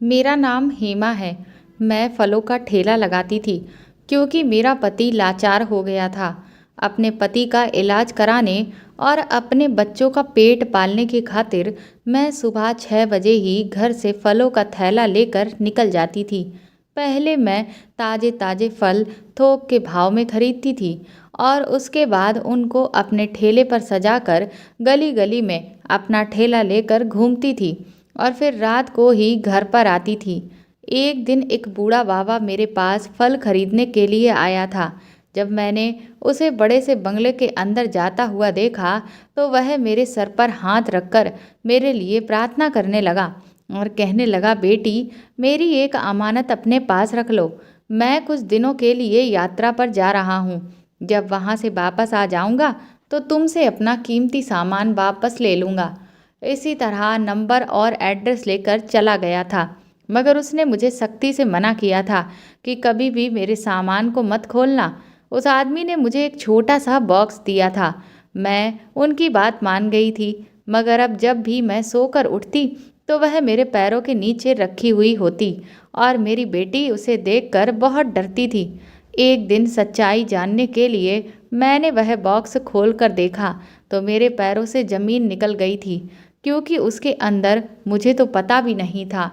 मेरा नाम हेमा है। मैं फलों का ठेला लगाती थी क्योंकि मेरा पति लाचार हो गया था। अपने पति का इलाज कराने और अपने बच्चों का पेट पालने की खातिर मैं सुबह 6 बजे ही घर से फलों का थैला लेकर निकल जाती थी। पहले मैं ताजे ताजे फल थोक के भाव में खरीदती थी और उसके बाद उनको अपने ठेले पर सजाकर गली गली में अपना ठेला लेकर घूमती थी और फिर रात को ही घर पर आती थी। एक दिन एक बूढ़ा बाबा मेरे पास फल खरीदने के लिए आया था। जब मैंने उसे बड़े से बंगले के अंदर जाता हुआ देखा तो वह मेरे सर पर हाथ रखकर मेरे लिए प्रार्थना करने लगा और कहने लगा, बेटी, मेरी एक अमानत अपने पास रख लो। मैं कुछ दिनों के लिए यात्रा पर जा रहा हूँ। जब वहाँ से वापस आ जाऊँगा तो तुमसे अपना कीमती सामान वापस ले लूँगा। इसी तरह नंबर और एड्रेस लेकर चला गया था, मगर उसने मुझे सख्ती से मना किया था कि कभी भी मेरे सामान को मत खोलना। उस आदमी ने मुझे एक छोटा सा बॉक्स दिया था। मैं उनकी बात मान गई थी, मगर अब जब भी मैं सोकर उठती तो वह मेरे पैरों के नीचे रखी हुई होती और मेरी बेटी उसे देखकर बहुत डरती थी। एक दिन सच्चाई जानने के लिए मैंने वह बॉक्स खोलकर देखा तो मेरे पैरों से ज़मीन निकल गई थी, क्योंकि उसके अंदर मुझे तो पता भी नहीं था।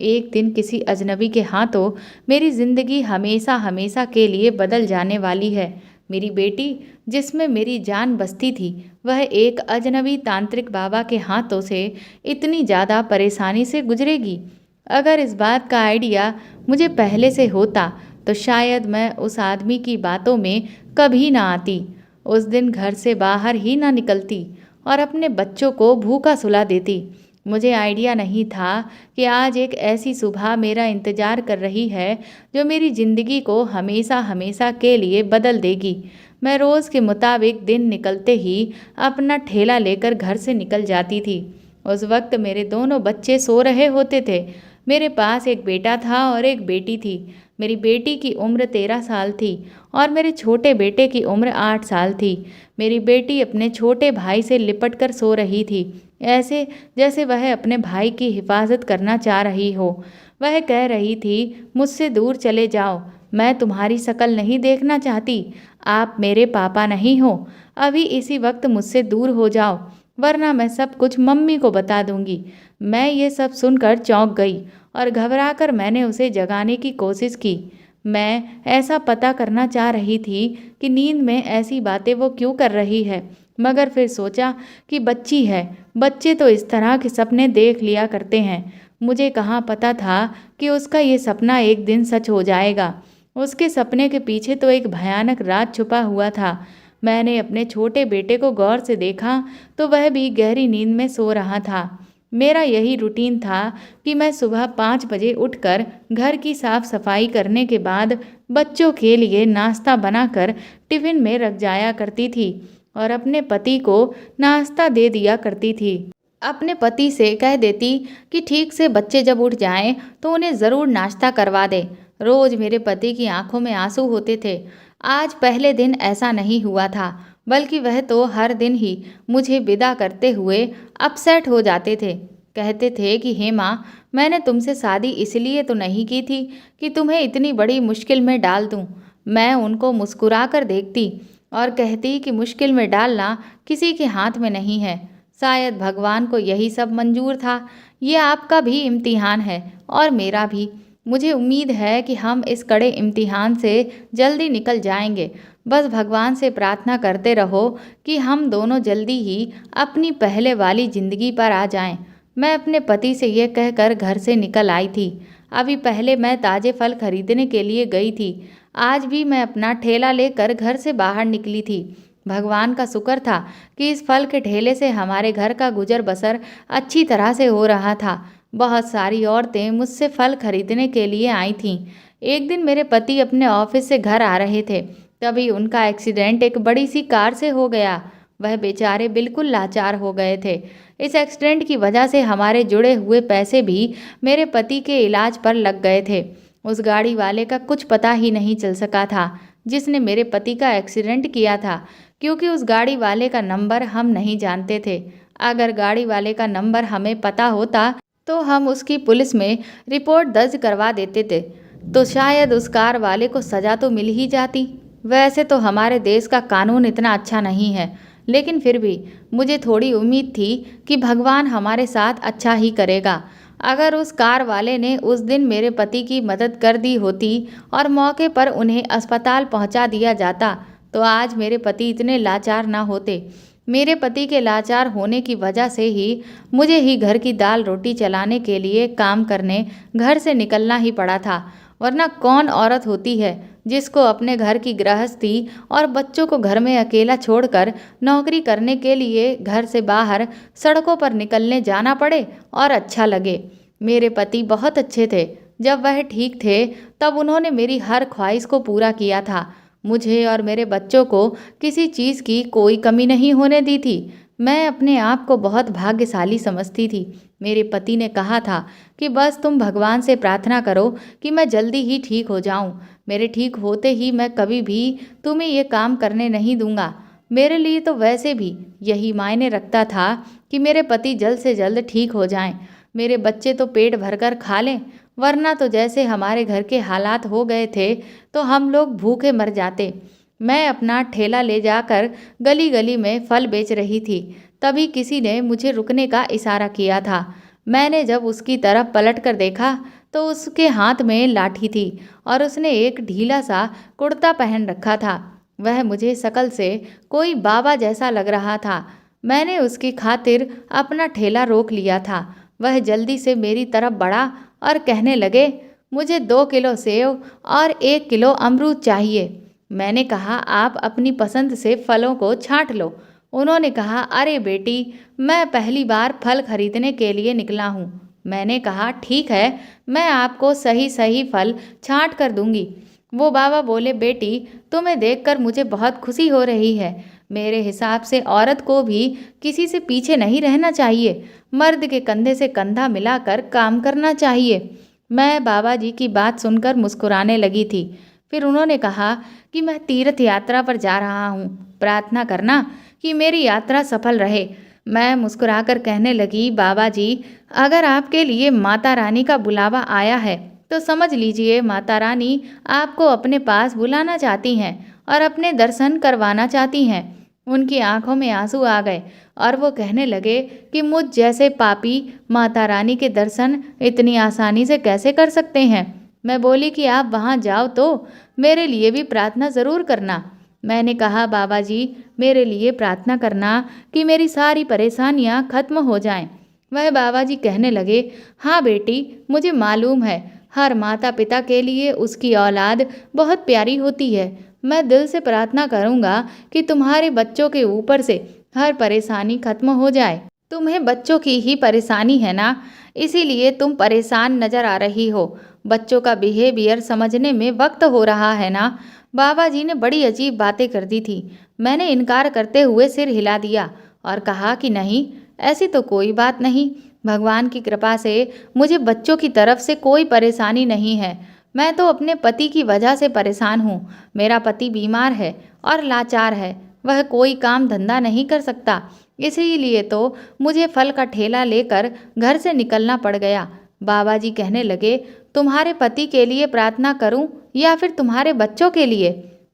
एक दिन किसी अजनबी के हाथों मेरी ज़िंदगी हमेशा हमेशा के लिए बदल जाने वाली है। मेरी बेटी, जिसमें मेरी जान बसती थी, वह एक अजनबी तांत्रिक बाबा के हाथों से इतनी ज़्यादा परेशानी से गुजरेगी। अगर इस बात का आइडिया मुझे पहले से होता तो शायद मैं उस आदमी की बातों में कभी ना आती, उस दिन घर से बाहर ही ना निकलती और अपने बच्चों को भूखा सुला देती। मुझे आइडिया नहीं था कि आज एक ऐसी सुबह मेरा इंतज़ार कर रही है जो मेरी ज़िंदगी को हमेशा हमेशा के लिए बदल देगी। मैं रोज़ के मुताबिक दिन निकलते ही अपना ठेला लेकर घर से निकल जाती थी। उस वक्त मेरे दोनों बच्चे सो रहे होते थे। मेरे पास एक बेटा था और एक बेटी थी। मेरी बेटी की उम्र 13 साल थी और मेरे छोटे बेटे की उम्र 8 साल थी। मेरी बेटी अपने छोटे भाई से लिपट कर सो रही थी, ऐसे जैसे वह अपने भाई की हिफाजत करना चाह रही हो। वह कह रही थी, मुझसे दूर चले जाओ, मैं तुम्हारी शक्ल नहीं देखना चाहती। आप मेरे पापा नहीं हो। अभी इसी वक्त मुझसे दूर हो जाओ, वरना मैं सब कुछ मम्मी को बता दूंगी। मैं ये सब सुनकर चौंक गई और घबराकर मैंने उसे जगाने की कोशिश की। मैं ऐसा पता करना चाह रही थी कि नींद में ऐसी बातें वो क्यों कर रही है, मगर फिर सोचा कि बच्ची है, बच्चे तो इस तरह के सपने देख लिया करते हैं। मुझे कहाँ पता था कि उसका ये सपना एक दिन सच हो जाएगा। उसके सपने के पीछे तो एक भयानक राज छुपा हुआ था। मैंने अपने छोटे बेटे को गौर से देखा तो वह भी गहरी नींद में सो रहा था। मेरा यही रूटीन था कि मैं सुबह 5 बजे उठकर घर की साफ सफाई करने के बाद बच्चों के लिए नाश्ता बनाकर टिफिन में रख जाया करती थी और अपने पति को नाश्ता दे दिया करती थी। अपने पति से कह देती कि ठीक से बच्चे जब उठ जाएं तो उन्हें ज़रूर नाश्ता करवा दे। रोज़ मेरे पति की आंखों में आंसू होते थे। आज पहले दिन ऐसा नहीं हुआ था, बल्कि वह तो हर दिन ही मुझे विदा करते हुए अपसेट हो जाते थे। कहते थे कि हेमा, मैंने तुमसे शादी इसलिए तो नहीं की थी कि तुम्हें इतनी बड़ी मुश्किल में डाल दूं। मैं उनको मुस्कुरा कर देखती और कहती कि मुश्किल में डालना किसी के हाथ में नहीं है। शायद भगवान को यही सब मंजूर था। ये आपका भी इम्तिहान है और मेरा भी। मुझे उम्मीद है कि हम इस कड़े इम्तिहान से जल्दी निकल जाएंगे। बस भगवान से प्रार्थना करते रहो कि हम दोनों जल्दी ही अपनी पहले वाली ज़िंदगी पर आ जाएं। मैं अपने पति से यह कहकर घर से निकल आई थी। अभी पहले मैं ताज़े फल खरीदने के लिए गई थी। आज भी मैं अपना ठेला लेकर घर से बाहर निकली थी। भगवान का शुक्र था कि इस फल के ठेले से हमारे घर का गुजर बसर अच्छी तरह से हो रहा था। बहुत सारी औरतें मुझसे फल खरीदने के लिए आई थीं। एक दिन मेरे पति अपने ऑफिस से घर आ रहे थे, तभी उनका एक्सीडेंट एक बड़ी सी कार से हो गया। वह बेचारे बिल्कुल लाचार हो गए थे। इस एक्सीडेंट की वजह से हमारे जुड़े हुए पैसे भी मेरे पति के इलाज पर लग गए थे। उस गाड़ी वाले का कुछ पता ही नहीं चल सका था जिसने मेरे पति का एक्सीडेंट किया था, क्योंकि उस गाड़ी वाले का नंबर हम नहीं जानते थे। अगर गाड़ी वाले का नंबर हमें पता होता तो हम उसकी पुलिस में रिपोर्ट दर्ज करवा देते थे, तो शायद उस कार वाले को सज़ा तो मिल ही जाती। वैसे तो हमारे देश का कानून इतना अच्छा नहीं है, लेकिन फिर भी मुझे थोड़ी उम्मीद थी कि भगवान हमारे साथ अच्छा ही करेगा। अगर उस कार वाले ने उस दिन मेरे पति की मदद कर दी होती और मौके पर उन्हें अस्पताल पहुंचा दिया जाता, तो आज मेरे पति इतने लाचार ना होते। मेरे पति के लाचार होने की वजह से ही मुझे ही घर की दाल रोटी चलाने के लिए काम करने घर से निकलना ही पड़ा था। वरना कौन औरत होती है जिसको अपने घर की गृहस्थी और बच्चों को घर में अकेला छोड़कर नौकरी करने के लिए घर से बाहर सड़कों पर निकलने जाना पड़े और अच्छा लगे। मेरे पति बहुत अच्छे थे। जब वह ठीक थे तब उन्होंने मेरी हर ख्वाहिश को पूरा किया था। मुझे और मेरे बच्चों को किसी चीज़ की कोई कमी नहीं होने दी थी। मैं अपने आप को बहुत भाग्यशाली समझती थी। मेरे पति ने कहा था कि बस तुम भगवान से प्रार्थना करो कि मैं जल्दी ही ठीक हो जाऊं। मेरे ठीक होते ही मैं कभी भी तुम्हें ये काम करने नहीं दूंगा। मेरे लिए तो वैसे भी यही मायने रखता था कि मेरे पति जल्द से जल्द ठीक हो जाएं। मेरे बच्चे तो पेट भरकर खा लें, वरना तो जैसे हमारे घर के हालात हो गए थे तो हम लोग भूखे मर जाते। मैं अपना ठेला ले जाकर गली गली में फल बेच रही थी। तभी किसी ने मुझे रुकने का इशारा किया था। मैंने जब उसकी तरफ पलट कर देखा तो उसके हाथ में लाठी थी और उसने एक ढीला सा कुर्ता पहन रखा था। वह मुझे शक्ल से कोई बाबा जैसा लग रहा था। मैंने उसकी खातिर अपना ठेला रोक लिया था। वह जल्दी से मेरी तरफ बढ़ा और कहने लगे, मुझे 2 किलो सेव और 1 किलो अमरूद चाहिए। मैंने कहा, आप अपनी पसंद से फलों को छांट लो। उन्होंने कहा, अरे बेटी, मैं पहली बार फल खरीदने के लिए निकला हूँ। मैंने कहा, ठीक है, मैं आपको सही सही फल छांट कर दूंगी। वो बाबा बोले, बेटी, तुम्हें देखकर मुझे बहुत खुशी हो रही है। मेरे हिसाब से औरत को भी किसी से पीछे नहीं रहना चाहिए, मर्द के कंधे से कंधा मिलाकर काम करना चाहिए। मैं बाबा जी की बात सुनकर मुस्कुराने लगी थी। फिर उन्होंने कहा कि मैं तीर्थ यात्रा पर जा रहा हूँ, प्रार्थना करना कि मेरी यात्रा सफल रहे। मैं मुस्कुराकर कहने लगी, बाबा जी, अगर आपके लिए माता रानी का बुलावा आया है तो समझ लीजिए माता रानी आपको अपने पास बुलाना चाहती हैं और अपने दर्शन करवाना चाहती हैं। उनकी आंखों में आंसू आ गए और वो कहने लगे कि मुझ जैसे पापी माता रानी के दर्शन इतनी आसानी से कैसे कर सकते हैं। मैं बोली कि आप वहाँ जाओ तो मेरे लिए भी प्रार्थना ज़रूर करना। मैंने कहा, बाबा जी, मेरे लिए प्रार्थना करना कि मेरी सारी परेशानियाँ खत्म हो जाएं। वह बाबा जी कहने लगे, हाँ बेटी, मुझे मालूम है हर माता पिता के लिए उसकी औलाद बहुत प्यारी होती है। मैं दिल से प्रार्थना करूँगा कि तुम्हारे बच्चों के ऊपर से हर परेशानी खत्म हो जाए। तुम्हें बच्चों की ही परेशानी है ना, इसीलिए तुम परेशान नजर आ रही हो। बच्चों का बिहेवियर समझने में वक्त हो रहा है ना। बाबा जी ने बड़ी अजीब बातें कर दी थी। मैंने इनकार करते हुए सिर हिला दिया और कहा कि नहीं, ऐसी तो कोई बात नहीं। भगवान की कृपा से मुझे बच्चों की तरफ से कोई परेशानी नहीं है। मैं तो अपने पति की वजह से परेशान हूँ। मेरा पति बीमार है और लाचार है। वह कोई काम धंधा नहीं कर सकता, इसीलिए तो मुझे फल का ठेला लेकर घर से निकलना पड़ गया। बाबा जी कहने लगे, तुम्हारे पति के लिए प्रार्थना करूं या फिर तुम्हारे बच्चों के लिए?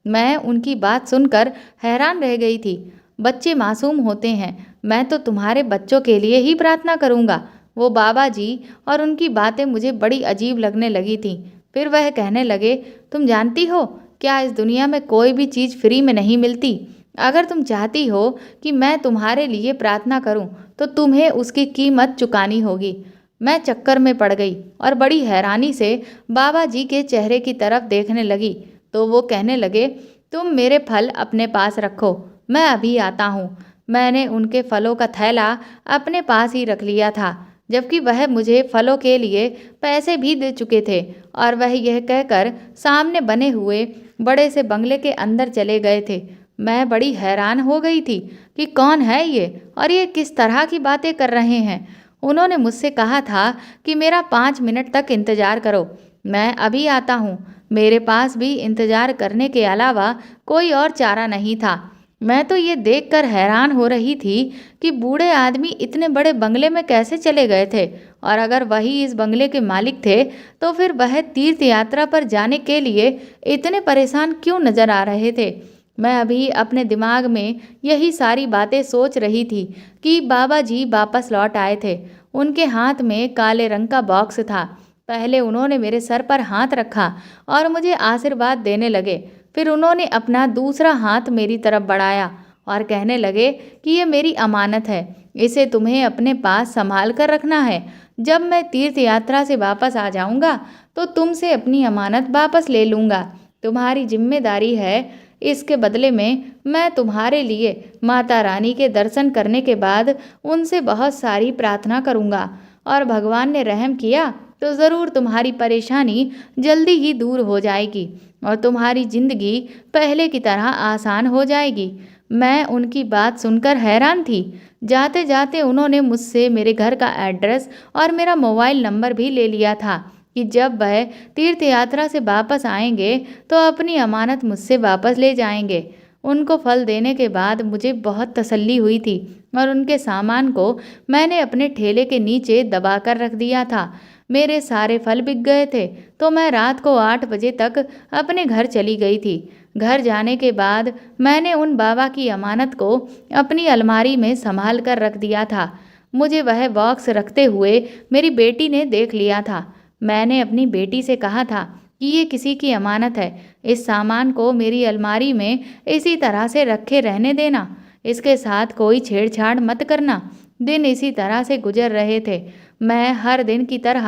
मैं उनकी बात सुनकर हैरान रह गई थी। बच्चे मासूम होते हैं, मैं तो तुम्हारे बच्चों के लिए ही प्रार्थना करूंगा। वो बाबा जी और उनकी बातें मुझे बड़ी अजीब लगने लगी थी। फिर वह कहने लगे, तुम जानती हो क्या इस दुनिया में कोई भी चीज़ फ्री में नहीं मिलती। अगर तुम चाहती हो कि मैं तुम्हारे लिए प्रार्थना करूं तो तुम्हें उसकी कीमत चुकानी होगी। मैं चक्कर में पड़ गई और बड़ी हैरानी से बाबा जी के चेहरे की तरफ देखने लगी तो वो कहने लगे, तुम मेरे फल अपने पास रखो, मैं अभी आता हूँ। मैंने उनके फलों का थैला अपने पास ही रख लिया था, जबकि वह मुझे फलों के लिए पैसे भी दे चुके थे और वह यह कहकर सामने बने हुए बड़े से बंगले के अंदर चले गए थे। मैं बड़ी हैरान हो गई थी कि कौन है ये और ये किस तरह की बातें कर रहे हैं। उन्होंने मुझसे कहा था कि मेरा 5 मिनट तक इंतज़ार करो, मैं अभी आता हूँ। मेरे पास भी इंतज़ार करने के अलावा कोई और चारा नहीं था। मैं तो ये देखकर हैरान हो रही थी कि बूढ़े आदमी इतने बड़े बंगले में कैसे चले गए थे और अगर वही इस बंगले के मालिक थे तो फिर वह तीर्थ यात्रा पर जाने के लिए इतने परेशान क्यों नजर आ रहे थे। मैं अभी अपने दिमाग में यही सारी बातें सोच रही थी कि बाबा जी वापस लौट आए थे। उनके हाथ में काले रंग का बॉक्स था। पहले उन्होंने मेरे सर पर हाथ रखा और मुझे आशीर्वाद देने लगे। फिर उन्होंने अपना दूसरा हाथ मेरी तरफ बढ़ाया और कहने लगे कि ये मेरी अमानत है, इसे तुम्हें अपने पास संभाल कर रखना है। जब मैं तीर्थ यात्रा से वापस आ जाऊंगा तो तुमसे अपनी अमानत वापस ले लूंगा। तुम्हारी जिम्मेदारी है। इसके बदले में मैं तुम्हारे लिए माता रानी के दर्शन करने के बाद उनसे बहुत सारी प्रार्थना करूंगा और भगवान ने रहम किया तो ज़रूर तुम्हारी परेशानी जल्दी ही दूर हो जाएगी और तुम्हारी ज़िंदगी पहले की तरह आसान हो जाएगी। मैं उनकी बात सुनकर हैरान थी। जाते जाते उन्होंने मुझसे मेरे घर का एड्रेस और मेरा मोबाइल नंबर भी ले लिया था कि जब वह तीर्थ यात्रा से वापस आएंगे तो अपनी अमानत मुझसे वापस ले जाएंगे। उनको फल देने के बाद मुझे बहुत तसल्ली हुई थी और उनके सामान को मैंने अपने ठेले के नीचे दबा कर रख दिया था। मेरे सारे फल बिक गए थे तो मैं रात को 8 बजे तक अपने घर चली गई थी। घर जाने के बाद मैंने उन बाबा की अमानत को अपनी अलमारी में संभाल कर रख दिया था। मुझे वह बॉक्स रखते हुए मेरी बेटी ने देख लिया था। मैंने अपनी बेटी से कहा था कि ये किसी की अमानत है, इस सामान को मेरी अलमारी में इसी तरह से रखे रहने देना, इसके साथ कोई छेड़छाड़ मत करना। दिन इसी तरह से गुजर रहे थे। मैं हर दिन की तरह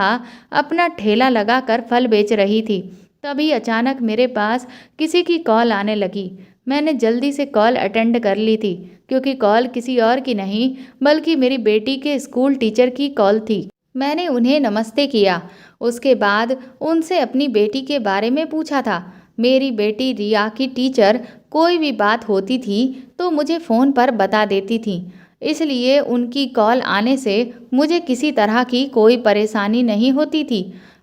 अपना ठेला लगाकर फल बेच रही थी। तभी अचानक मेरे पास किसी की कॉल आने लगी। मैंने जल्दी से कॉल अटेंड कर ली थी क्योंकि कॉल किसी और की नहीं बल्कि मेरी बेटी के स्कूल टीचर की कॉल थी। मैंने उन्हें नमस्ते किया। उसके बाद उनसे अपनी बेटी के बारे में पूछा था। मेरी बेटी रिया की टीचर कोई भी बात होती थी तो मुझे फ़ोन पर बता देती थी, इसलिए उनकी कॉल आने से मुझे किसी तरह की कोई परेशानी नहीं होती थी।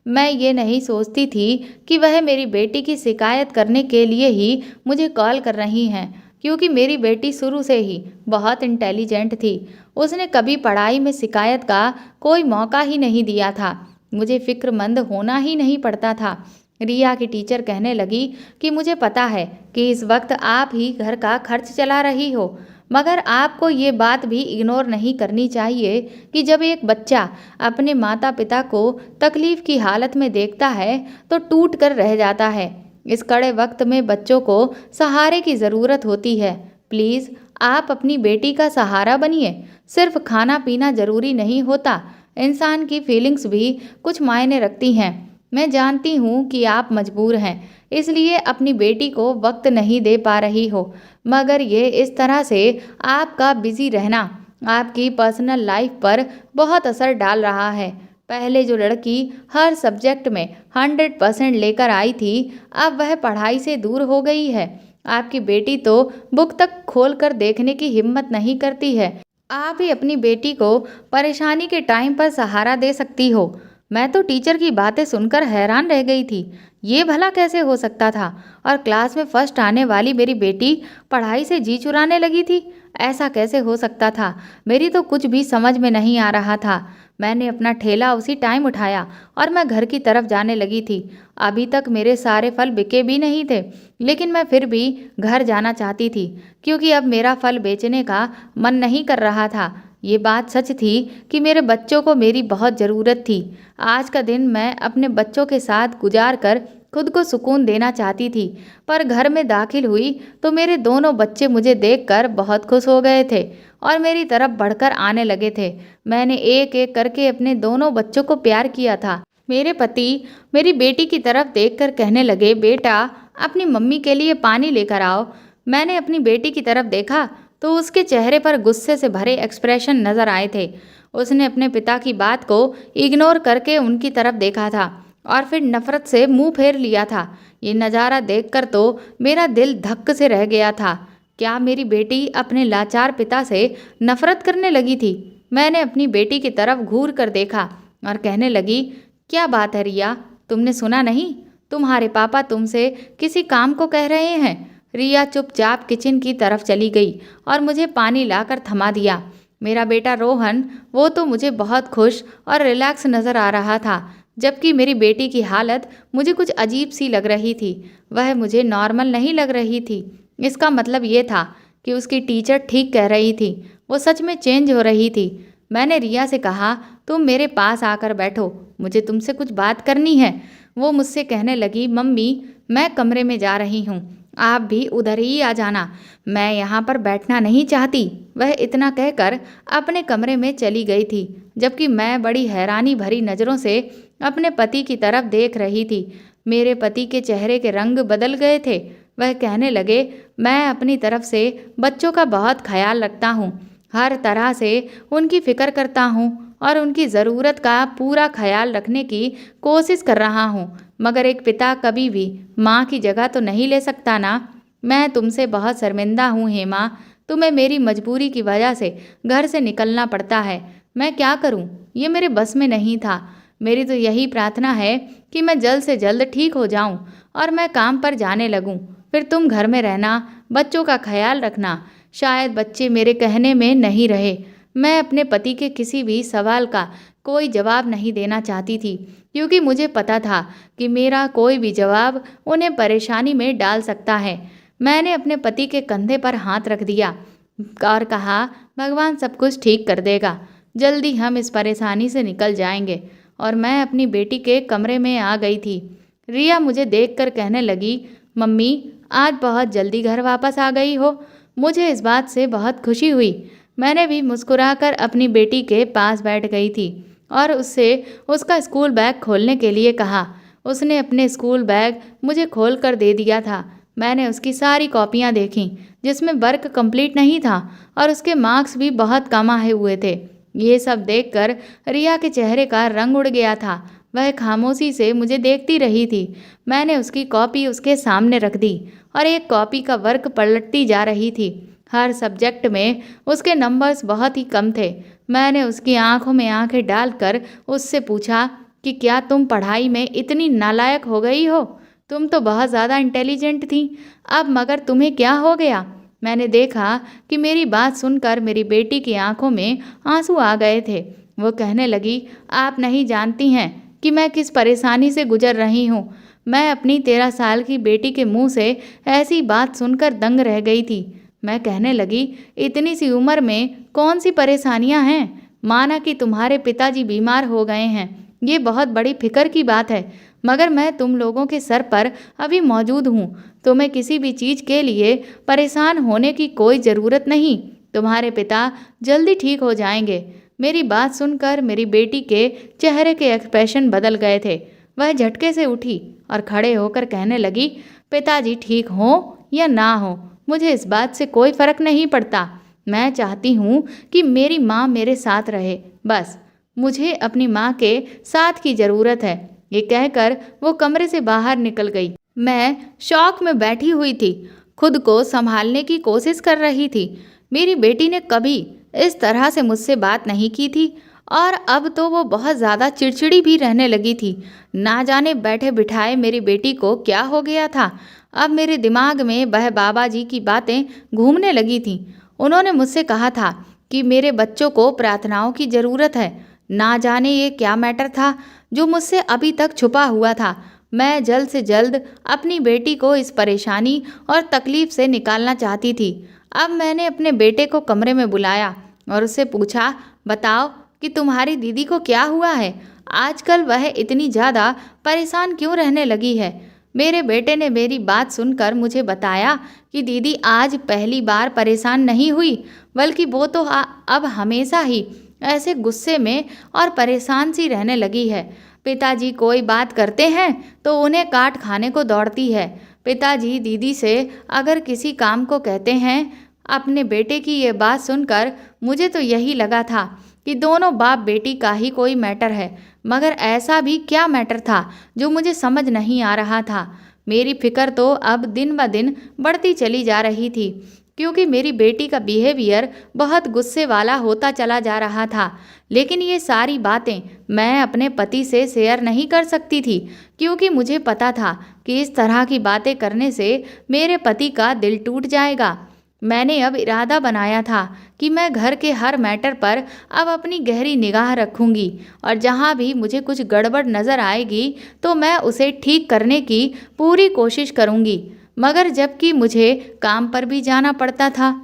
मैं ये नहीं सोचती थी कि वह मेरी बेटी की शिकायत करने के लिए ही मुझे कॉल कर रही हैं, क्योंकि मेरी बेटी शुरू से ही बहुत इंटेलिजेंट थी। उसने कभी पढ़ाई में शिकायत का कोई मौका ही नहीं दिया था। मुझे फ़िक्रमंद होना ही नहीं पड़ता था। रिया की टीचर कहने लगी कि मुझे पता है कि इस वक्त आप ही घर का खर्च चला रही हो, मगर आपको ये बात भी इग्नोर नहीं करनी चाहिए कि जब एक बच्चा अपने माता पिता को तकलीफ़ की हालत में देखता है तो टूट कर रह जाता है। इस कड़े वक्त में बच्चों को सहारे की ज़रूरत होती है। प्लीज़ आप अपनी बेटी का सहारा बनिए। सिर्फ खाना पीना ज़रूरी नहीं होता, इंसान की फीलिंग्स भी कुछ मायने रखती हैं। मैं जानती हूँ कि आप मजबूर हैं, इसलिए अपनी बेटी को वक्त नहीं दे पा रही हो, मगर ये इस तरह से आपका बिजी रहना आपकी पर्सनल लाइफ पर बहुत असर डाल रहा है। पहले जो लड़की हर सब्जेक्ट में 100% लेकर आई थी, अब वह पढ़ाई से दूर हो गई है। आपकी बेटी तो बुक तक खोल कर देखने की हिम्मत नहीं करती है। आप ही अपनी बेटी को परेशानी के टाइम पर सहारा दे सकती हो। मैं तो टीचर की बातें सुनकर हैरान रह गई थी। ये भला कैसे हो सकता था? और क्लास में फर्स्ट आने वाली मेरी बेटी पढ़ाई से जी चुराने लगी थी। ऐसा कैसे हो सकता था? मेरी तो कुछ भी समझ में नहीं आ रहा था। मैंने अपना ठेला उसी टाइम उठाया और मैं घर की तरफ जाने लगी थी। अभी तक मेरे सारे फल बिके भी नहीं थे, लेकिन मैं फिर भी घर जाना चाहती थी क्योंकि अब मेरा फल बेचने का मन नहीं कर रहा था। ये बात सच थी कि मेरे बच्चों को मेरी बहुत ज़रूरत थी। आज का दिन मैं अपने बच्चों के साथ गुजार कर खुद को सुकून देना चाहती थी, पर घर में दाखिल हुई तो मेरे दोनों बच्चे मुझे देखकर बहुत खुश हो गए थे और मेरी तरफ बढ़कर आने लगे थे। मैंने एक एक करके अपने दोनों बच्चों को प्यार किया था। मेरे पति मेरी बेटी की तरफ देखकर कहने लगे, बेटा अपनी मम्मी के लिए पानी लेकर आओ। मैंने अपनी बेटी की तरफ देखा तो उसके चेहरे पर गुस्से से भरे एक्सप्रेशन नजर आए थे। उसने अपने पिता की बात को इग्नोर करके उनकी तरफ देखा था और फिर नफरत से मुंह फेर लिया था। ये नज़ारा देखकर तो मेरा दिल धक्क से रह गया था। क्या मेरी बेटी अपने लाचार पिता से नफरत करने लगी थी? मैंने अपनी बेटी की तरफ घूर कर देखा और कहने लगी, क्या बात है रिया, तुमने सुना नहीं? तुम्हारे पापा तुमसे किसी काम को कह रहे हैं। रिया चुपचाप किचन की तरफ चली गई और मुझे पानी लाकर थमा दिया। मेरा बेटा रोहन, वो तो मुझे बहुत खुश और रिलैक्स नज़र आ रहा था, जबकि मेरी बेटी की हालत मुझे कुछ अजीब सी लग रही थी। वह मुझे नॉर्मल नहीं लग रही थी। इसका मतलब ये था कि उसकी टीचर ठीक कह रही थी, वो सच में चेंज हो रही थी। मैंने रिया से कहा, तुम मेरे पास आकर बैठो, मुझे तुमसे कुछ बात करनी है। वो मुझसे कहने लगी, मम्मी मैं कमरे में जा रही हूँ, आप भी उधर ही आ जाना, मैं यहाँ पर बैठना नहीं चाहती। वह इतना कहकर अपने कमरे में चली गई थी, जबकि मैं बड़ी हैरानी भरी नज़रों से अपने पति की तरफ देख रही थी। मेरे पति के चेहरे के रंग बदल गए थे। वह कहने लगे, मैं अपनी तरफ से बच्चों का बहुत ख्याल रखता हूँ, हर तरह से उनकी फ़िक्र करता हूँ और उनकी ज़रूरत का पूरा ख्याल रखने की कोशिश कर रहा हूँ, मगर एक पिता कभी भी माँ की जगह तो नहीं ले सकता ना। मैं तुमसे बहुत शर्मिंदा हूँ हेमा, तुम्हें मेरी मजबूरी की वजह से घर से निकलना पड़ता है। मैं क्या करूँ, ये मेरे बस में नहीं था। मेरी तो यही प्रार्थना है कि मैं जल्द से जल्द ठीक हो जाऊँ और मैं काम पर जाने लगूँ। फिर तुम घर में रहना, बच्चों का ख्याल रखना। शायद बच्चे मेरे कहने में नहीं रहे। मैं अपने पति के किसी भी सवाल का कोई जवाब नहीं देना चाहती थी, क्योंकि मुझे पता था कि मेरा कोई भी जवाब उन्हें परेशानी में डाल सकता है। मैंने अपने पति के कंधे पर हाथ रख दिया और कहा, भगवान सब कुछ ठीक कर देगा, जल्दी हम इस परेशानी से निकल जाएंगे। और मैं अपनी बेटी के कमरे में आ गई थी। रिया मुझे देखकर कहने लगी, मम्मी आज बहुत जल्दी घर वापस आ गई हो, मुझे इस बात से बहुत खुशी हुई। मैंने भी मुस्कुराकर अपनी बेटी के पास बैठ गई थी और उससे उसका स्कूल बैग खोलने के लिए कहा। उसने अपने स्कूल बैग मुझे खोल कर दे दिया था। मैंने उसकी सारी कॉपियाँ देखीं, जिसमें वर्क कंप्लीट नहीं था और उसके मार्क्स भी बहुत कम आए हुए थे। ये सब देखकर रिया के चेहरे का रंग उड़ गया था। वह खामोशी से मुझे देखती रही थी। मैंने उसकी कॉपी उसके सामने रख दी और एक कॉपी का वर्क पलटती जा रही थी। हर सब्जेक्ट में उसके नंबर्स बहुत ही कम थे। मैंने उसकी आंखों में आंखें डालकर उससे पूछा कि क्या तुम पढ़ाई में इतनी नालायक हो गई हो? तुम तो बहुत ज़्यादा इंटेलिजेंट थी, अब मगर तुम्हें क्या हो गया? मैंने देखा कि मेरी बात सुनकर मेरी बेटी की आंखों में आंसू आ गए थे। वो कहने लगी, आप नहीं जानती हैं कि मैं किस परेशानी से गुजर रही हूँ। मैं अपनी 13 साल की बेटी के मुंह से ऐसी बात सुनकर दंग रह गई थी। मैं कहने लगी, इतनी सी उम्र में कौन सी परेशानियां हैं? माना कि तुम्हारे पिताजी बीमार हो गए हैं, ये बहुत बड़ी फिक्र की बात है, मगर मैं तुम लोगों के सर पर अभी मौजूद हूँ। तुम्हें किसी भी चीज़ के लिए परेशान होने की कोई ज़रूरत नहीं। तुम्हारे पिता जल्दी ठीक हो जाएंगे। मेरी बात सुनकर मेरी बेटी के चेहरे के एक्सप्रेशन बदल गए थे। वह झटके से उठी और खड़े होकर कहने लगी, पिताजी ठीक हों या ना हो, मुझे इस बात से कोई फ़र्क नहीं पड़ता। मैं चाहती हूँ कि मेरी माँ मेरे साथ रहे, बस मुझे अपनी माँ के साथ की ज़रूरत है। ये कहकर वो कमरे से बाहर निकल गई। मैं शॉक में बैठी हुई थी, खुद को संभालने की कोशिश कर रही थी। मेरी बेटी ने कभी इस तरह से मुझसे बात नहीं की थी और अब तो वो बहुत ज़्यादा चिड़चिड़ी भी रहने लगी थी। ना जाने बैठे बिठाए मेरी बेटी को क्या हो गया था। अब मेरे दिमाग में वह बाबा जी की बातें घूमने लगी थीं। उन्होंने मुझसे कहा था कि मेरे बच्चों को प्रार्थनाओं की ज़रूरत है। ना जाने ये क्या मैटर था जो मुझसे अभी तक छुपा हुआ था। मैं जल्द से जल्द अपनी बेटी को इस परेशानी और तकलीफ़ से निकालना चाहती थी। अब मैंने अपने बेटे को कमरे में बुलाया और उससे पूछा, बताओ कि तुम्हारी दीदी को क्या हुआ है? आजकल वह इतनी ज़्यादा परेशान क्यों रहने लगी है? मेरे बेटे ने मेरी बात सुनकर मुझे बताया कि दीदी आज पहली बार परेशान नहीं हुई, बल्कि वो तो अब हमेशा ही ऐसे गुस्से में और परेशान सी रहने लगी है। पिताजी कोई बात करते हैं तो उन्हें काट खाने को दौड़ती है। पिताजी दीदी से अगर किसी काम को कहते हैं। अपने बेटे की ये बात सुनकर मुझे तो यही लगा था कि दोनों बाप बेटी का ही कोई मैटर है, मगर ऐसा भी क्या मैटर था जो मुझे समझ नहीं आ रहा था। मेरी फिक्र तो अब दिन ब दिन बढ़ती चली जा रही थी, क्योंकि मेरी बेटी का बिहेवियर बहुत गुस्से वाला होता चला जा रहा था। लेकिन ये सारी बातें मैं अपने पति से शेयर नहीं कर सकती थी, क्योंकि मुझे पता था कि इस तरह की बातें करने से मेरे पति का दिल टूट जाएगा। मैंने अब इरादा बनाया था कि मैं घर के हर मैटर पर अब अपनी गहरी निगाह रखूंगी और जहाँ भी मुझे कुछ गड़बड़ नज़र आएगी तो मैं उसे ठीक करने की पूरी कोशिश करूंगी। मगर जबकि मुझे काम पर भी जाना पड़ता था,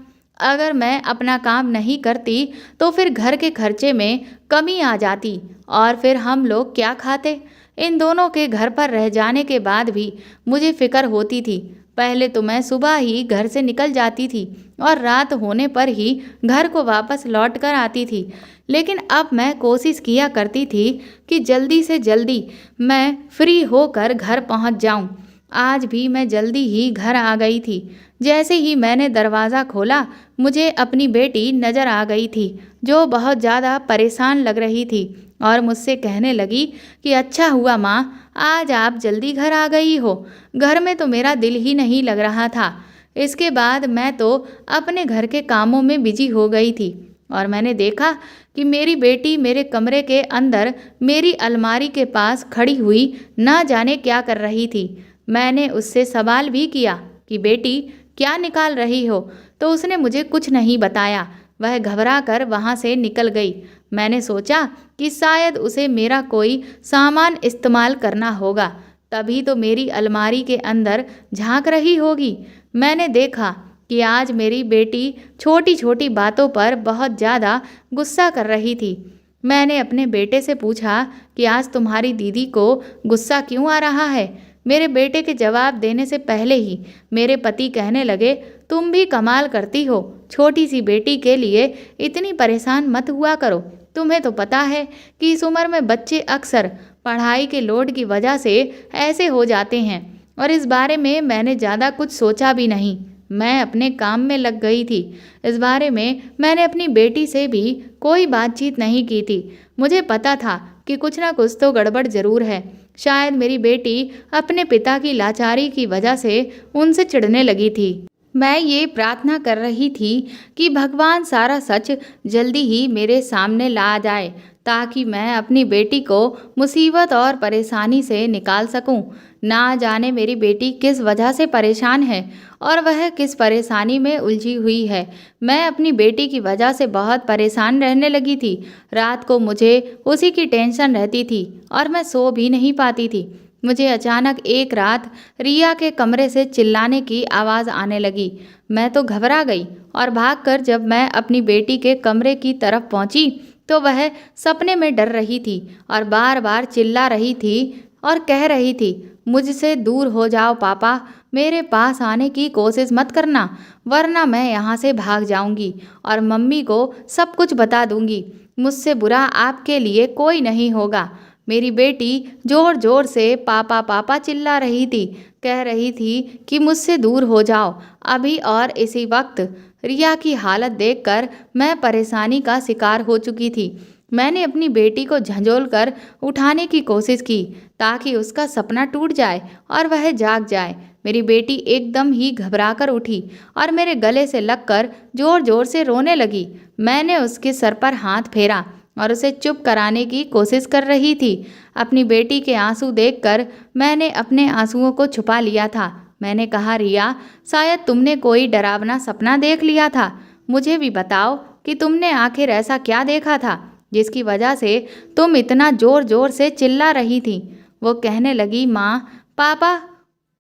अगर मैं अपना काम नहीं करती तो फिर घर के खर्चे में कमी आ जाती और फिर हम लोग क्या खाते। इन दोनों के घर पर रह जाने के बाद भी मुझे फिक्र होती थी। पहले तो मैं सुबह ही घर से निकल जाती थी और रात होने पर ही घर को वापस लौट कर आती थी, लेकिन अब मैं कोशिश किया करती थी कि जल्दी से जल्दी मैं फ्री होकर घर पहुंच जाऊं। आज भी मैं जल्दी ही घर आ गई थी। जैसे ही मैंने दरवाज़ा खोला, मुझे अपनी बेटी नज़र आ गई थी, जो बहुत ज़्यादा परेशान लग रही थी और मुझसे कहने लगी कि अच्छा हुआ माँ, आज आप जल्दी घर आ गई हो। घर में तो मेरा दिल ही नहीं लग रहा था। इसके बाद मैं तो अपने घर के कामों में बिजी हो गई थी और मैंने देखा कि मेरी बेटी मेरे कमरे के अंदर मेरी अलमारी के पास खड़ी हुई न जाने क्या कर रही थी। मैंने उससे सवाल भी किया कि बेटी क्या निकाल रही हो, तो उसने मुझे कुछ नहीं बताया। वह घबरा कर वहाँ से निकल गई। मैंने सोचा कि शायद उसे मेरा कोई सामान इस्तेमाल करना होगा, तभी तो मेरी अलमारी के अंदर झांक रही होगी। मैंने देखा कि आज मेरी बेटी छोटी छोटी बातों पर बहुत ज़्यादा गुस्सा कर रही थी। मैंने अपने बेटे से पूछा कि आज तुम्हारी दीदी को गुस्सा क्यों आ रहा है। मेरे बेटे के जवाब देने से पहले ही मेरे पति कहने लगे, तुम भी कमाल करती हो, छोटी सी बेटी के लिए इतनी परेशान मत हुआ करो। तुम्हें तो पता है कि इस उम्र में बच्चे अक्सर पढ़ाई के लोड की वजह से ऐसे हो जाते हैं। और इस बारे में मैंने ज़्यादा कुछ सोचा भी नहीं, मैं अपने काम में लग गई थी। इस बारे में मैंने अपनी बेटी से भी कोई बातचीत नहीं की थी। मुझे पता था कि कुछ ना कुछ तो गड़बड़ ज़रूर है। शायद मेरी बेटी अपने पिता की लाचारी की वजह से उनसे चिढ़ने लगी थी। मैं ये प्रार्थना कर रही थी कि भगवान सारा सच जल्दी ही मेरे सामने ला जाए, ताकि मैं अपनी बेटी को मुसीबत और परेशानी से निकाल सकूं। ना जाने मेरी बेटी किस वजह से परेशान है और वह किस परेशानी में उलझी हुई है। मैं अपनी बेटी की वजह से बहुत परेशान रहने लगी थी। रात को मुझे उसी की टेंशन रहती थी और मैं सो भी नहीं पाती थी। मुझे अचानक एक रात रिया के कमरे से चिल्लाने की आवाज़ आने लगी। मैं तो घबरा गई और भागकर जब मैं अपनी बेटी के कमरे की तरफ पहुंची तो वह सपने में डर रही थी और बार बार चिल्ला रही थी और कह रही थी, मुझसे दूर हो जाओ पापा, मेरे पास आने की कोशिश मत करना, वरना मैं यहाँ से भाग जाऊँगी और मम्मी को सब कुछ बता दूँगी। मुझसे बुरा आपके लिए कोई नहीं होगा। मेरी बेटी जोर जोर से पापा पापा चिल्ला रही थी, कह रही थी कि मुझसे दूर हो जाओ अभी और इसी वक्त। रिया की हालत देखकर मैं परेशानी का शिकार हो चुकी थी। मैंने अपनी बेटी को झंझोल कर उठाने की कोशिश की ताकि उसका सपना टूट जाए और वह जाग जाए। मेरी बेटी एकदम ही घबराकर उठी और मेरे गले से लगकर जोर जोर से रोने लगी। मैंने उसके सर पर हाथ फेरा और उसे चुप कराने की कोशिश कर रही थी। अपनी बेटी के आंसू देखकर मैंने अपने आंसुओं को छुपा लिया था। मैंने कहा, रिया, शायद तुमने कोई डरावना सपना देख लिया था। मुझे भी बताओ कि तुमने आखिर ऐसा क्या देखा था जिसकी वजह से तुम इतना जोर जोर से चिल्ला रही थी। वो कहने लगी, माँ, पापा।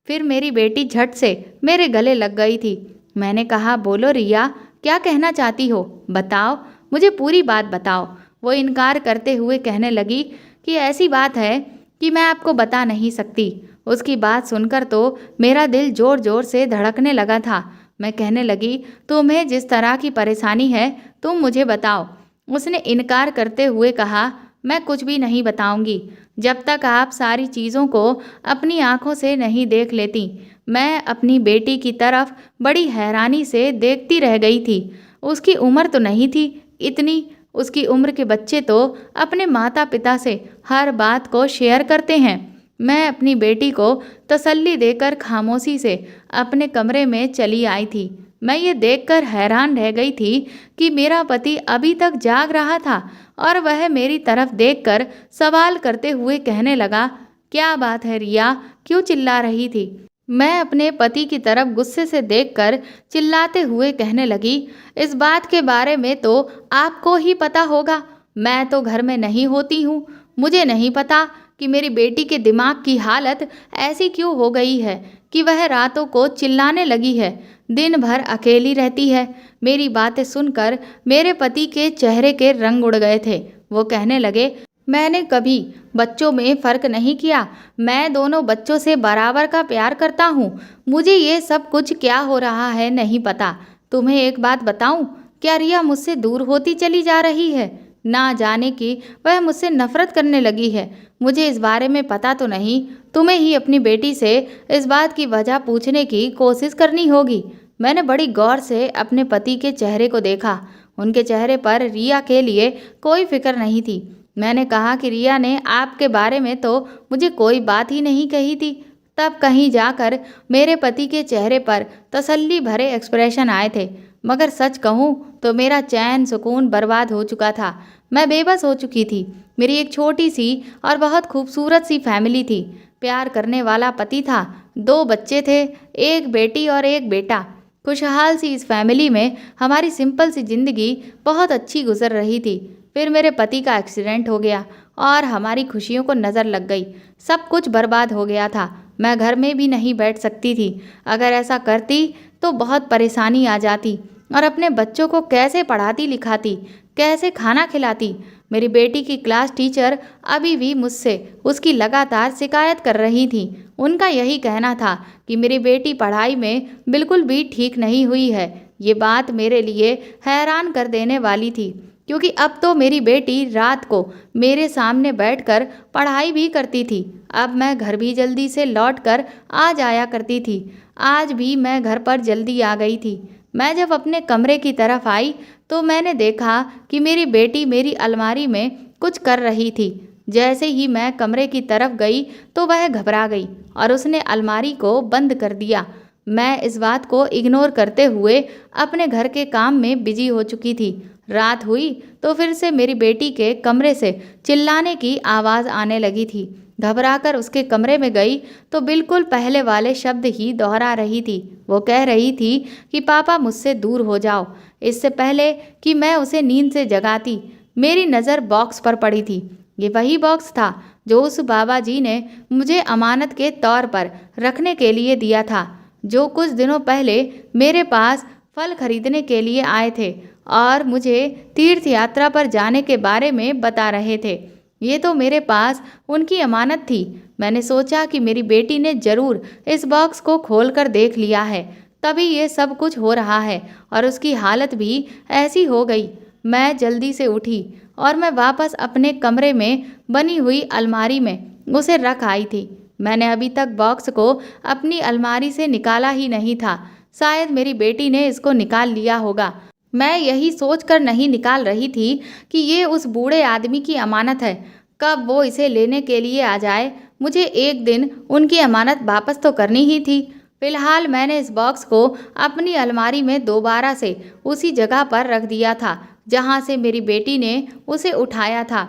फिर मेरी बेटी झट से मेरे गले लग गई थी। मैंने कहा, बोलो रिया, क्या कहना चाहती हो, बताओ, मुझे पूरी बात बताओ। वो इनकार करते हुए कहने लगी कि ऐसी बात है कि मैं आपको बता नहीं सकती। उसकी बात सुनकर तो मेरा दिल जोर जोर से धड़कने लगा था। मैं कहने लगी, तुम्हें जिस तरह की परेशानी है तुम मुझे बताओ। उसने इनकार करते हुए कहा, मैं कुछ भी नहीं बताऊंगी जब तक आप सारी चीज़ों को अपनी आंखों से नहीं देख लेती। मैं अपनी बेटी की तरफ बड़ी हैरानी से देखती रह गई थी। उसकी उम्र तो नहीं थी इतनी। उसकी उम्र के बच्चे तो अपने माता पिता से हर बात को शेयर करते हैं। मैं अपनी बेटी को तसल्ली देकर खामोशी से अपने कमरे में चली आई थी। मैं ये देखकर हैरान रह गई थी कि मेरा पति अभी तक जाग रहा था और वह मेरी तरफ देखकर सवाल करते हुए कहने लगा, क्या बात है रिया, क्यों चिल्ला रही थी? मैं अपने पति की तरफ गुस्से से देखकर चिल्लाते हुए कहने लगी, इस बात के बारे में तो आपको ही पता होगा। मैं तो घर में नहीं होती हूँ। मुझे नहीं पता कि मेरी बेटी के दिमाग की हालत ऐसी क्यों हो गई है कि वह रातों को चिल्लाने लगी है, दिन भर अकेली रहती है। मेरी बातें सुनकर मेरे पति के चेहरे के रंग उड़ गए थे। वो कहने लगे, मैंने कभी बच्चों में फ़र्क नहीं किया। मैं दोनों बच्चों से बराबर का प्यार करता हूँ। मुझे ये सब कुछ क्या हो रहा है नहीं पता। तुम्हें एक बात बताऊँ, क्या रिया मुझसे दूर होती चली जा रही है? ना जाने कि वह मुझसे नफरत करने लगी है। मुझे इस बारे में पता तो नहीं। तुम्हें ही अपनी बेटी से इस बात की वजह पूछने की कोशिश करनी होगी। मैंने बड़ी गौर से अपने पति के चेहरे को देखा। उनके चेहरे पर रिया के लिए कोई फिक्र नहीं थी। मैंने कहा कि रिया ने आपके बारे में तो मुझे कोई बात ही नहीं कही थी। तब कहीं जाकर मेरे पति के चेहरे पर तसल्ली भरे एक्सप्रेशन आए थे। मगर सच कहूँ तो मेरा चैन सुकून बर्बाद हो चुका था। मैं बेबस हो चुकी थी। मेरी एक छोटी सी और बहुत खूबसूरत सी फैमिली थी। प्यार करने वाला पति था, 2 बच्चे थे, एक बेटी और एक बेटा। खुशहाल सी इस फैमिली में हमारी सिंपल सी जिंदगी बहुत अच्छी गुजर रही थी। फिर मेरे पति का एक्सीडेंट हो गया और हमारी खुशियों को नज़र लग गई। सब कुछ बर्बाद हो गया था। मैं घर में भी नहीं बैठ सकती थी। अगर ऐसा करती तो बहुत परेशानी आ जाती। और अपने बच्चों को कैसे पढ़ाती लिखाती, कैसे खाना खिलाती? मेरी बेटी की क्लास टीचर अभी भी मुझसे उसकी लगातार शिकायत कर रही थी। उनका यही कहना था कि मेरी बेटी पढ़ाई में बिल्कुल भी ठीक नहीं हुई है। ये बात मेरे लिए हैरान कर देने वाली थी, क्योंकि अब तो मेरी बेटी रात को मेरे सामने बैठकर पढ़ाई भी करती थी। अब मैं घर भी जल्दी से लौट कर आ जाया करती थी। आज भी मैं घर पर जल्दी आ गई थी। मैं जब अपने कमरे की तरफ आई तो मैंने देखा कि मेरी बेटी मेरी अलमारी में कुछ कर रही थी। जैसे ही मैं कमरे की तरफ गई तो वह घबरा गई और उसने अलमारी को बंद कर दिया। मैं इस बात को इग्नोर करते हुए अपने घर के काम में बिजी हो चुकी थी। रात हुई तो फिर से मेरी बेटी के कमरे से चिल्लाने की आवाज़ आने लगी थी। घबराकर उसके कमरे में गई तो बिल्कुल पहले वाले शब्द ही दोहरा रही थी। वो कह रही थी कि पापा मुझसे दूर हो जाओ। इससे पहले कि मैं उसे नींद से जगाती, मेरी नज़र बॉक्स पर पड़ी थी। ये वही बॉक्स था जो उस बाबा जी ने मुझे अमानत के तौर पर रखने के लिए दिया था, जो कुछ दिनों पहले मेरे पास फल खरीदने के लिए आए थे और मुझे तीर्थ यात्रा पर जाने के बारे में बता रहे थे। ये तो मेरे पास उनकी अमानत थी। मैंने सोचा कि मेरी बेटी ने जरूर इस बॉक्स को खोलकर देख लिया है, तभी ये सब कुछ हो रहा है और उसकी हालत भी ऐसी हो गई। मैं जल्दी से उठी और मैं वापस अपने कमरे में बनी हुई अलमारी में उसे रख आई थी। मैंने अभी तक बॉक्स को अपनी अलमारी से निकाला ही नहीं था। शायद मेरी बेटी ने इसको निकाल लिया होगा। मैं यही सोचकर नहीं निकाल रही थी कि ये उस बूढ़े आदमी की अमानत है। कब वो इसे लेने के लिए आ जाए, मुझे एक दिन उनकी अमानत वापस तो करनी ही थी। फिलहाल मैंने इस बॉक्स को अपनी अलमारी में दोबारा से उसी जगह पर रख दिया था जहाँ से मेरी बेटी ने उसे उठाया था।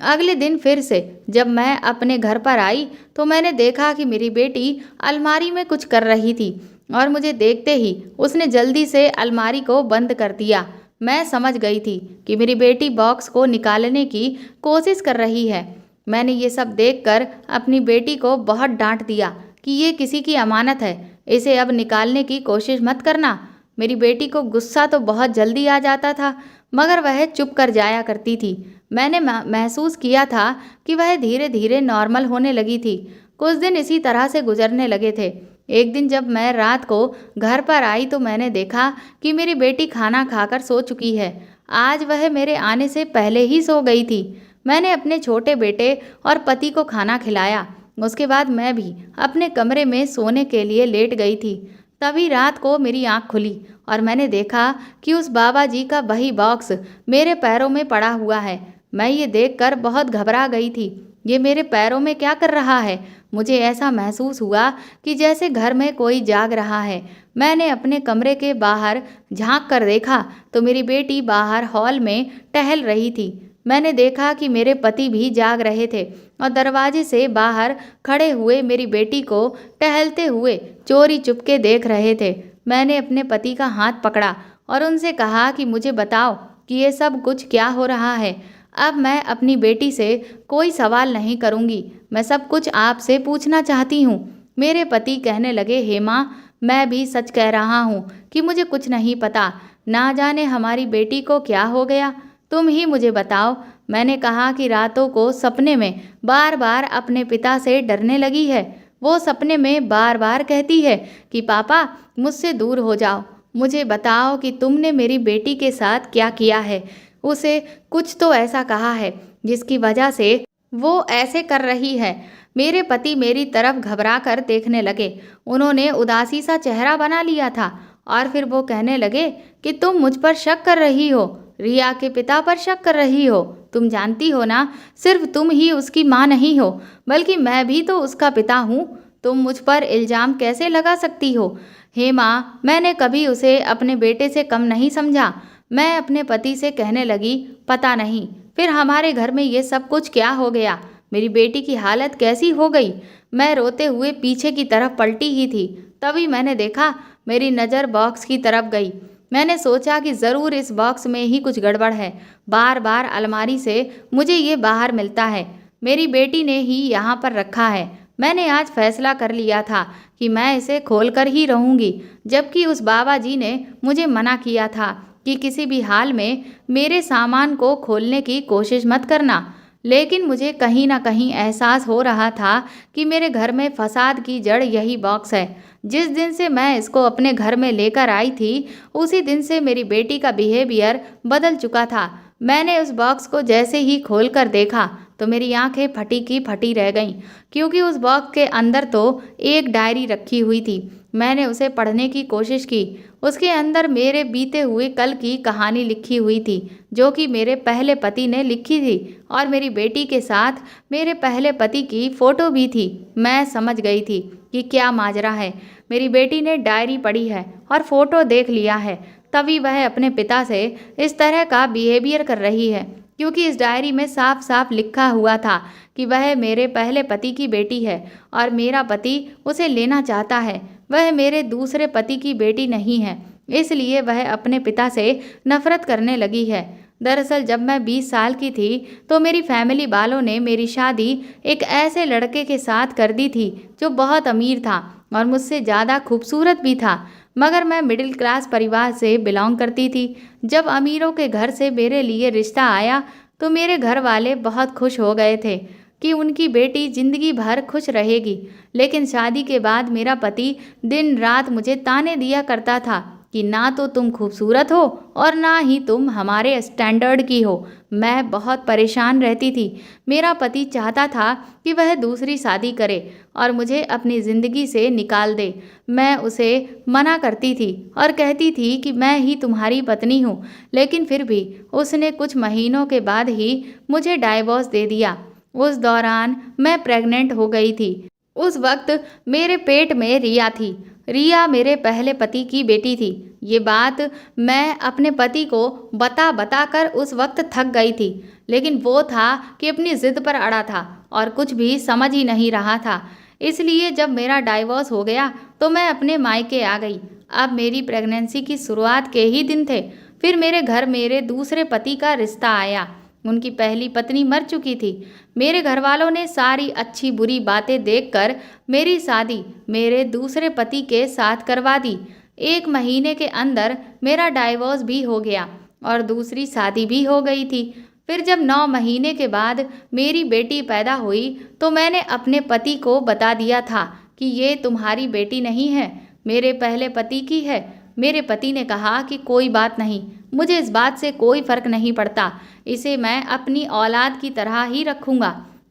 अगले दिन फिर से जब मैं अपने घर पर आई तो मैंने देखा कि मेरी बेटी अलमारी में कुछ कर रही थी और मुझे देखते ही उसने जल्दी से अलमारी को बंद कर दिया। मैं समझ गई थी कि मेरी बेटी बॉक्स को निकालने की कोशिश कर रही है। मैंने ये सब देखकर अपनी बेटी को बहुत डांट दिया कि ये किसी की अमानत है, इसे अब निकालने की कोशिश मत करना। मेरी बेटी को गुस्सा तो बहुत जल्दी आ जाता था, मगर वह चुप कर जाया करती थी। मैंने महसूस किया था कि वह धीरे धीरे नॉर्मल होने लगी थी। कुछ दिन इसी तरह से गुजरने लगे थे। एक दिन जब मैं रात को घर पर आई तो मैंने देखा कि मेरी बेटी खाना खाकर सो चुकी है। आज वह मेरे आने से पहले ही सो गई थी। मैंने अपने छोटे बेटे और पति को खाना खिलाया। उसके बाद मैं भी अपने कमरे में सोने के लिए लेट गई थी। तभी रात को मेरी आंख खुली और मैंने देखा कि उस बाबा जी का वही बॉक्स मेरे पैरों में पड़ा हुआ है। मैं ये देखकर बहुत घबरा गई थी। ये मेरे पैरों में क्या कर रहा है? मुझे ऐसा महसूस हुआ कि जैसे घर में कोई जाग रहा है। मैंने अपने कमरे के बाहर झांक कर देखा तो मेरी बेटी बाहर हॉल में टहल रही थी। मैंने देखा कि मेरे पति भी जाग रहे थे और दरवाजे से बाहर खड़े हुए मेरी बेटी को टहलते हुए चोरी चुपके देख रहे थे। मैंने अपने पति का हाथ पकड़ा और उनसे कहा कि मुझे बताओ कि ये सब कुछ क्या हो रहा है। अब मैं अपनी बेटी से कोई सवाल नहीं करूँगी, मैं सब कुछ आपसे पूछना चाहती हूँ। मेरे पति कहने लगे, हेमा, मैं भी सच कह रहा हूँ कि मुझे कुछ नहीं पता। ना जाने हमारी बेटी को क्या हो गया, तुम ही मुझे बताओ। मैंने कहा कि रातों को सपने में बार बार अपने पिता से डरने लगी है। वो सपने में बार बार कहती है कि पापा मुझसे दूर हो जाओ, मुझे बताओ कि तुमने मेरी बेटी के साथ क्या किया है। उसे कुछ तो ऐसा कहा है जिसकी वजह से वो ऐसे कर रही है। मेरे पति मेरी तरफ घबरा कर देखने लगे। उन्होंने उदासी सा चेहरा बना लिया था और फिर वो कहने लगे कि तुम मुझ पर शक कर रही हो, रिया के पिता पर शक कर रही हो। तुम जानती हो ना, सिर्फ तुम ही उसकी माँ नहीं हो, बल्कि मैं भी तो उसका पिता हूँ। तुम मुझ पर इल्ज़ाम कैसे लगा सकती हो? हेमा, मैंने कभी उसे अपने बेटे से कम नहीं समझा। मैं अपने पति से कहने लगी, पता नहीं फिर हमारे घर में ये सब कुछ क्या हो गया, मेरी बेटी की हालत कैसी हो गई। मैं रोते हुए पीछे की तरफ पलटी ही थी, तभी मैंने देखा मेरी नज़र बॉक्स की तरफ गई। मैंने सोचा कि ज़रूर इस बॉक्स में ही कुछ गड़बड़ है। बार बार अलमारी से मुझे ये बाहर मिलता है, मेरी बेटी ने ही यहाँ पर रखा है। मैंने आज फैसला कर लिया था कि मैं इसे खोल कर ही रहूँगी, जबकि उस बाबा जी ने मुझे मना किया था कि किसी भी हाल में मेरे सामान को खोलने की कोशिश मत करना। लेकिन मुझे कहीं ना कहीं एहसास हो रहा था कि मेरे घर में फसाद की जड़ यही बॉक्स है। जिस दिन से मैं इसको अपने घर में लेकर आई थी, उसी दिन से मेरी बेटी का बिहेवियर बदल चुका था। मैंने उस बॉक्स को जैसे ही खोल कर देखा तो मेरी आंखें फटी की फटी रह गईं, क्योंकि उस बॉक्स के अंदर तो एक डायरी रखी हुई थी। मैंने उसे पढ़ने की कोशिश की। उसके अंदर मेरे बीते हुए कल की कहानी लिखी हुई थी, जो कि मेरे पहले पति ने लिखी थी, और मेरी बेटी के साथ मेरे पहले पति की फ़ोटो भी थी। मैं समझ गई थी कि क्या माजरा है। मेरी बेटी ने डायरी पढ़ी है और फ़ोटो देख लिया है, तभी वह अपने पिता से इस तरह का बिहेवियर कर रही है, क्योंकि इस डायरी में साफ साफ लिखा हुआ था कि वह मेरे पहले पति की बेटी है और मेरा पति उसे लेना चाहता है। वह मेरे दूसरे पति की बेटी नहीं है, इसलिए वह अपने पिता से नफरत करने लगी है। दरअसल जब मैं 20 साल की थी तो मेरी फैमिली वालों ने मेरी शादी एक ऐसे लड़के के साथ कर दी थी जो बहुत अमीर था और मुझसे ज़्यादा खूबसूरत भी था, मगर मैं मिडिल क्लास परिवार से बिलोंग करती थी। जब अमीरों के घर से मेरे लिए रिश्ता आया तो मेरे घर वाले बहुत खुश हो गए थे कि उनकी बेटी जिंदगी भर खुश रहेगी। लेकिन शादी के बाद मेरा पति दिन रात मुझे ताने दिया करता था कि ना तो तुम खूबसूरत हो और ना ही तुम हमारे स्टैंडर्ड की हो। मैं बहुत परेशान रहती थी। मेरा पति चाहता था कि वह दूसरी शादी करे और मुझे अपनी ज़िंदगी से निकाल दे। मैं उसे मना करती थी और कहती थी कि मैं ही तुम्हारी पत्नी हूँ, लेकिन फिर भी उसने कुछ महीनों के बाद ही मुझे डाइवोर्स दे दिया। उस दौरान मैं प्रेग्नेंट हो गई थी। उस वक्त मेरे पेट में रिया थी। रिया मेरे पहले पति की बेटी थी। ये बात मैं अपने पति को बता बता कर उस वक्त थक गई थी, लेकिन वो था कि अपनी ज़िद पर अड़ा था और कुछ भी समझ ही नहीं रहा था। इसलिए जब मेरा डाइवोर्स हो गया तो मैं अपने मायके आ गई। अब मेरी प्रेगनेंसी की शुरुआत के ही दिन थे। फिर मेरे घर मेरे दूसरे पति का रिश्ता आया। उनकी पहली पत्नी मर चुकी थी। मेरे घर वालों ने सारी अच्छी बुरी बातें देखकर मेरी शादी मेरे दूसरे पति के साथ करवा दी। 1 महीने के अंदर मेरा डाइवोर्स भी हो गया और दूसरी शादी भी हो गई थी। फिर जब 9 महीने के बाद मेरी बेटी पैदा हुई तो मैंने अपने पति को बता दिया था कि ये तुम्हारी बेटी नहीं है, मेरे पहले पति की है। मेरे पति ने कहा कि कोई बात नहीं, मुझे इस बात से कोई फ़र्क नहीं पड़ता, इसे मैं अपनी औलाद की तरह ही रखूँगा।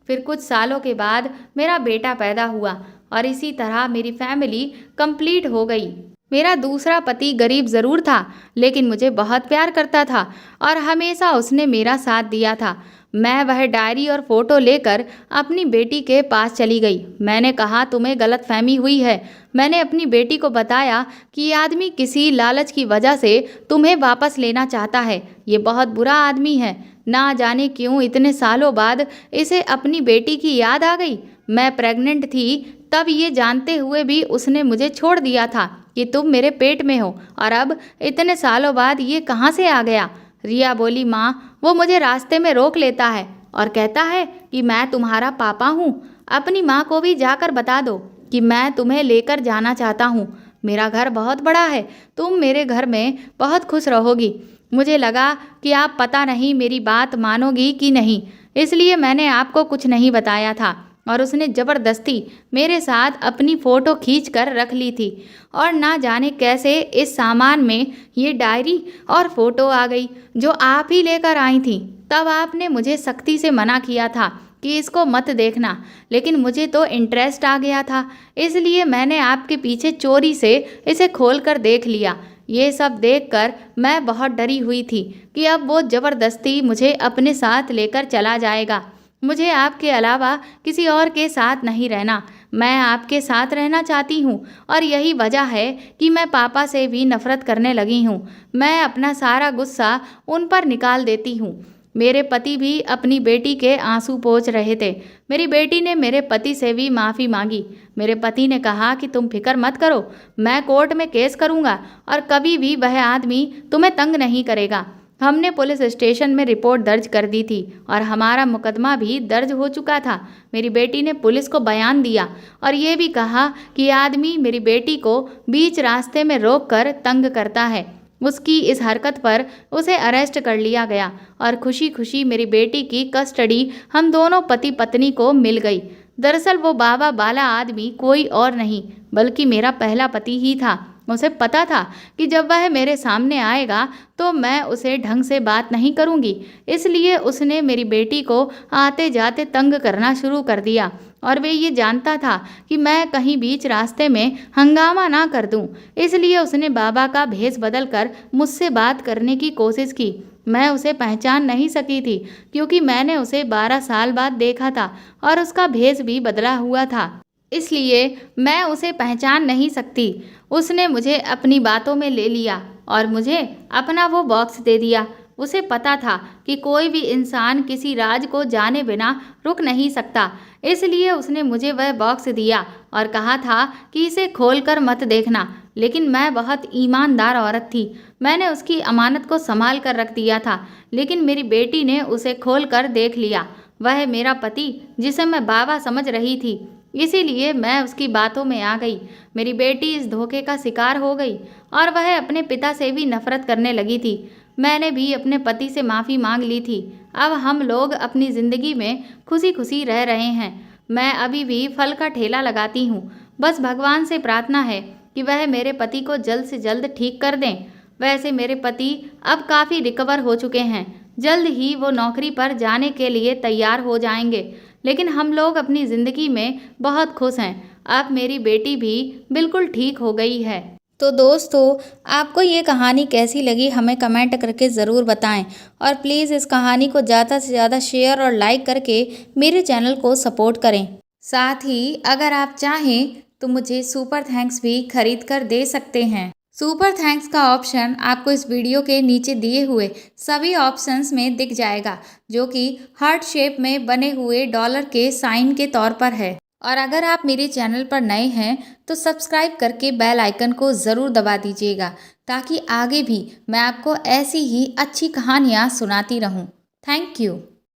फिर कुछ सालों के बाद मेरा बेटा पैदा हुआ और इसी तरह मेरी फैमिली कंप्लीट हो गई। मेरा दूसरा पति गरीब ज़रूर था, लेकिन मुझे बहुत प्यार करता था और हमेशा उसने मेरा साथ दिया था। मैं वह डायरी और फोटो लेकर अपनी बेटी के पास चली गई। मैंने कहा, तुम्हें गलतफहमी हुई है। मैंने अपनी बेटी को बताया कि ये आदमी किसी लालच की वजह से तुम्हें वापस लेना चाहता है। ये बहुत बुरा आदमी है। ना जाने क्यों इतने सालों बाद इसे अपनी बेटी की याद आ गई। मैं प्रेग्नेंट थी तब, ये जानते हुए भी उसने मुझे छोड़ दिया था कि तुम मेरे पेट में हो, और अब इतने सालों बाद ये कहाँ से आ गया। रिया बोली, माँ, वो मुझे रास्ते में रोक लेता है और कहता है कि मैं तुम्हारा पापा हूँ। अपनी माँ को भी जाकर बता दो कि मैं तुम्हें लेकर जाना चाहता हूँ। मेरा घर बहुत बड़ा है, तुम मेरे घर में बहुत खुश रहोगी। मुझे लगा कि आप पता नहीं मेरी बात मानोगी कि नहीं, इसलिए मैंने आपको कुछ नहीं बताया था। और उसने ज़बरदस्ती मेरे साथ अपनी फ़ोटो खींच कर रख ली थी, और ना जाने कैसे इस सामान में ये डायरी और फ़ोटो आ गई जो आप ही लेकर आई थी। तब आपने मुझे सख्ती से मना किया था कि इसको मत देखना, लेकिन मुझे तो इंटरेस्ट आ गया था, इसलिए मैंने आपके पीछे चोरी से इसे खोल कर देख लिया। ये सब देखकर मैं बहुत डरी हुई थी कि अब वो ज़बरदस्ती मुझे अपने साथ लेकर चला जाएगा। मुझे आपके अलावा किसी और के साथ नहीं रहना। मैं आपके साथ रहना चाहती हूँ, और यही वजह है कि मैं पापा से भी नफ़रत करने लगी हूँ। मैं अपना सारा गुस्सा उन पर निकाल देती हूँ। मेरे पति भी अपनी बेटी के आंसू पोंछ रहे थे। मेरी बेटी ने मेरे पति से भी माफ़ी मांगी। मेरे पति ने कहा कि तुम फिक्र मत करो, मैं कोर्ट में केस करूँगा और कभी भी वह आदमी तुम्हें तंग नहीं करेगा। हमने पुलिस स्टेशन में रिपोर्ट दर्ज कर दी थी और हमारा मुकदमा भी दर्ज हो चुका था। मेरी बेटी ने पुलिस को बयान दिया और ये भी कहा कि आदमी मेरी बेटी को बीच रास्ते में रोककर तंग करता है। उसकी इस हरकत पर उसे अरेस्ट कर लिया गया और खुशी खुशी मेरी बेटी की कस्टडी हम दोनों पति पत्नी को मिल गई। दरअसल वो बाबा बाला आदमी कोई और नहीं बल्कि मेरा पहला पति ही था। उसे पता था कि जब वह मेरे सामने आएगा तो मैं उसे ढंग से बात नहीं करूंगी, इसलिए उसने मेरी बेटी को आते जाते तंग करना शुरू कर दिया। और वे ये जानता था कि मैं कहीं बीच रास्ते में हंगामा ना कर दूं, इसलिए उसने बाबा का भेष बदल कर मुझसे बात करने की कोशिश की। मैं उसे पहचान नहीं सकी थी क्योंकि मैंने उसे 12 साल बाद देखा था और उसका भेष भी बदला हुआ था, इसलिए मैं उसे पहचान नहीं सकती। उसने मुझे अपनी बातों में ले लिया और मुझे अपना वो बॉक्स दे दिया। उसे पता था कि कोई भी इंसान किसी राज को जाने बिना रुक नहीं सकता, इसलिए उसने मुझे वह बॉक्स दिया और कहा था कि इसे खोलकर मत देखना। लेकिन मैं बहुत ईमानदार औरत थी, मैंने उसकी अमानत को संभाल कर रख दिया था। लेकिन मेरी बेटी ने उसे खोलकर देख लिया। वह मेरा पति जिसे मैं बाबा समझ रही थी, इसीलिए मैं उसकी बातों में आ गई। मेरी बेटी इस धोखे का शिकार हो गई और वह अपने पिता से भी नफरत करने लगी थी। मैंने भी अपने पति से माफ़ी मांग ली थी। अब हम लोग अपनी ज़िंदगी में खुशी खुशी रह रहे हैं। मैं अभी भी फल का ठेला लगाती हूँ। बस भगवान से प्रार्थना है कि वह मेरे पति को जल्द से जल्द ठीक कर दें। वैसे मेरे पति अब काफ़ी रिकवर हो चुके हैं, जल्द ही वो नौकरी पर जाने के लिए तैयार हो जाएंगे। लेकिन हम लोग अपनी ज़िंदगी में बहुत खुश हैं। अब मेरी बेटी भी बिल्कुल ठीक हो गई है। तो दोस्तों, आपको ये कहानी कैसी लगी हमें कमेंट करके ज़रूर बताएं, और प्लीज़ इस कहानी को ज़्यादा से ज़्यादा शेयर और लाइक करके मेरे चैनल को सपोर्ट करें। साथ ही अगर आप चाहें तो मुझे सुपर थैंक्स भी खरीद कर दे सकते हैं। सुपर थैंक्स का ऑप्शन आपको इस वीडियो के नीचे दिए हुए सभी ऑप्शंस में दिख जाएगा, जो कि हार्ट शेप में बने हुए डॉलर के साइन के तौर पर है। और अगर आप मेरे चैनल पर नए हैं तो सब्सक्राइब करके बेल आइकन को ज़रूर दबा दीजिएगा, ताकि आगे भी मैं आपको ऐसी ही अच्छी कहानियाँ सुनाती रहूँ। Thank you.